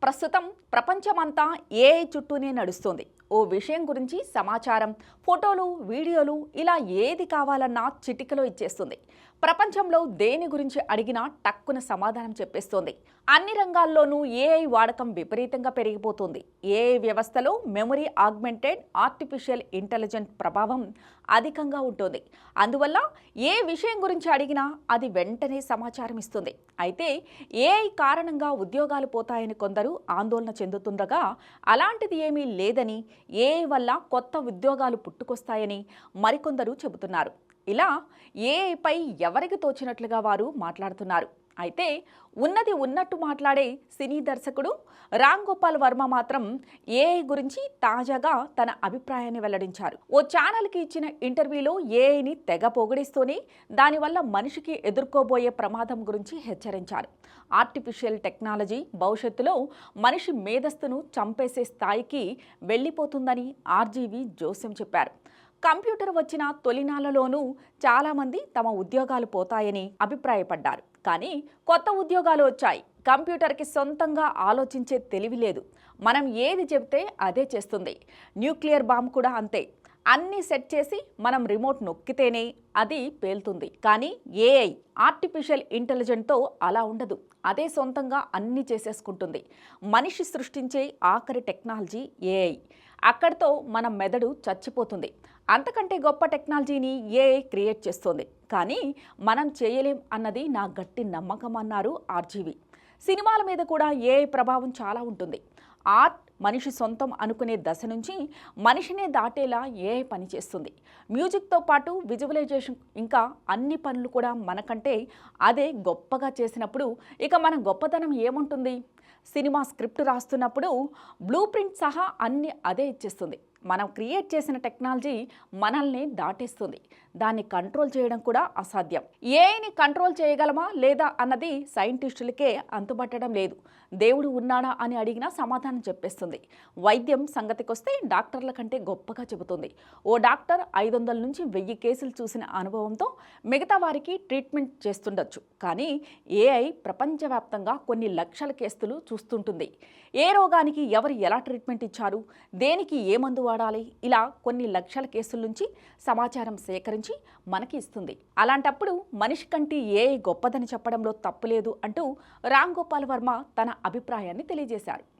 ప్రస్తుతం ప్రపంచమంతా ఏఐ చుట్టూనే నడుస్తుంది. ఓ విషయం గురించి సమాచారం, ఫోటోలు, వీడియోలు ఇలా ఏది కావాలన్నా చిటికలో ఇచ్చేస్తుంది. ప్రపంచంలో దేని గురించి అడిగినా టక్కున సమాధానం చెప్పేస్తోంది. అన్ని రంగాల్లోనూ ఏఐ వాడకం విపరీతంగా పెరిగిపోతుంది. ఏఐ వ్యవస్థలో మెమరీ ఆగ్మెంటెడ్ ఆర్టిఫిషియల్ ఇంటెలిజెన్స్ ప్రభావం అధికంగా ఉంటుంది. అందువల్ల ఏ విషయం గురించి అడిగినా అది వెంటనే సమాచారం ఇస్తుంది. అయితే ఏఐ కారణంగా ఉద్యోగాలు పోతాయని కొందరు ఆందోళన చెందుతుండగా, అలాంటిది ఏమీ లేదని, ఏఐ వల్ల కొత్త ఉద్యోగాలు పుట్టుకొస్తాయని మరికొందరు చెబుతున్నారు. ఇలా ఏఐపై ఎవరికి తోచినట్లుగా వారు మాట్లాడుతున్నారు. అయితే ఉన్నది ఉన్నట్టు మాట్లాడే సినీ దర్శకుడు రామ్ గోపాల్ వర్మ మాత్రం ఏఐ గురించి తాజాగా తన అభిప్రాయాన్ని వెల్లడించారు. ఓ ఛానల్కి ఇచ్చిన ఇంటర్వ్యూలో ఏఐని తెగ పొగిడిస్తూనే దానివల్ల మనిషికి ఎదుర్కోబోయే ప్రమాదం గురించి హెచ్చరించారు. ఆర్టిఫిషియల్ టెక్నాలజీ భవిష్యత్తులో మనిషి మేధస్సును చంపేసే స్థాయికి వెళ్ళిపోతుందని ఆర్జీవి జోస్యం చెప్పారు. కంప్యూటర్ వచ్చిన తొలినాళ్లలోనూ చాలామంది తమ ఉద్యోగాలు పోతాయని అభిప్రాయపడ్డారు. కానీ కొత్త ఉద్యోగాలు వచ్చాయి. కంప్యూటర్కి సొంతంగా ఆలోచించే తెలివి లేదు. మనం ఏది చెబితే అదే చేస్తుంది. న్యూక్లియర్ బాంబ్ కూడా అంతే. అన్నీ సెట్ చేసి మనం రిమోట్ నొక్కితేనే అది పేలుతుంది. కానీ ఏఐ ఆర్టిఫిషియల్ ఇంటెలిజెన్స్తో అలా ఉండదు. అదే సొంతంగా అన్నీ చేసేసుకుంటుంది. మనిషి సృష్టించే ఆఖరి టెక్నాలజీ ఏఐ. అక్కడితో మన మెదడు చచ్చిపోతుంది. అంతకంటే గొప్ప టెక్నాలజీని ఏఐ క్రియేట్ చేస్తోంది. కానీ మనం చేయలేం అన్నది నా గట్టి నమ్మకం అన్నారు ఆర్జీవి. సినిమాల మీద కూడా ఏఐ ప్రభావం చాలా ఉంటుంది. ఆర్ట్ మనిషి సొంతం అనుకునే దశ నుంచి మనిషినే దాటేలా ఏఐ పనిచేస్తుంది. మ్యూజిక్తో పాటు విజువలైజేషన్ ఇంకా అన్ని పనులు కూడా మనకంటే అదే గొప్పగా చేసినప్పుడు ఇక మన గొప్పతనం ఏముంటుంది? సినిమా స్క్రిప్ట్ రాస్తున్నప్పుడు బ్లూ ప్రింట్ సహా అన్ని అదే ఇచ్చేస్తుంది. మనం క్రియేట్ చేసిన టెక్నాలజీ మనల్ని దాటేస్తుంది. దాన్ని కంట్రోల్ చేయడం కూడా అసాధ్యం. ఏఐని కంట్రోల్ చేయగలమా లేదా అన్నది సైంటిస్టులకే అంతుబట్టడం లేదు. దేవుడు ఉన్నాడా అని అడిగినా సమాధానం చెప్పేస్తుంది. వైద్యం సంగతికొస్తే డాక్టర్ల కంటే గొప్పగా చెబుతుంది. ఓ డాక్టర్ 500 నుంచి 1000 కేసులు చూసిన అనుభవంతో మిగతా వారికి ట్రీట్మెంట్ చేస్తుండొచ్చు. కానీ ఏఐ ప్రపంచవ్యాప్తంగా కొన్ని లక్షల కేసులు చూస్తుంటుంది. ఏ రోగానికి ఎవరు ఎలా ట్రీట్మెంట్ ఇచ్చారు, దేనికి ఏ మందు వాడాలి, ఇలా కొన్ని లక్షల కేసుల నుంచి సమాచారం సేకరించి మనకి ఇస్తుంది. అలాంటప్పుడు మనిషి కంటే ఏఐ గొప్పదని చెప్పడంలో తప్పులేదు అంటూ రామ్ గోపాల్ వర్మ తన అభిప్రాయాన్ని తెలియజేశారు.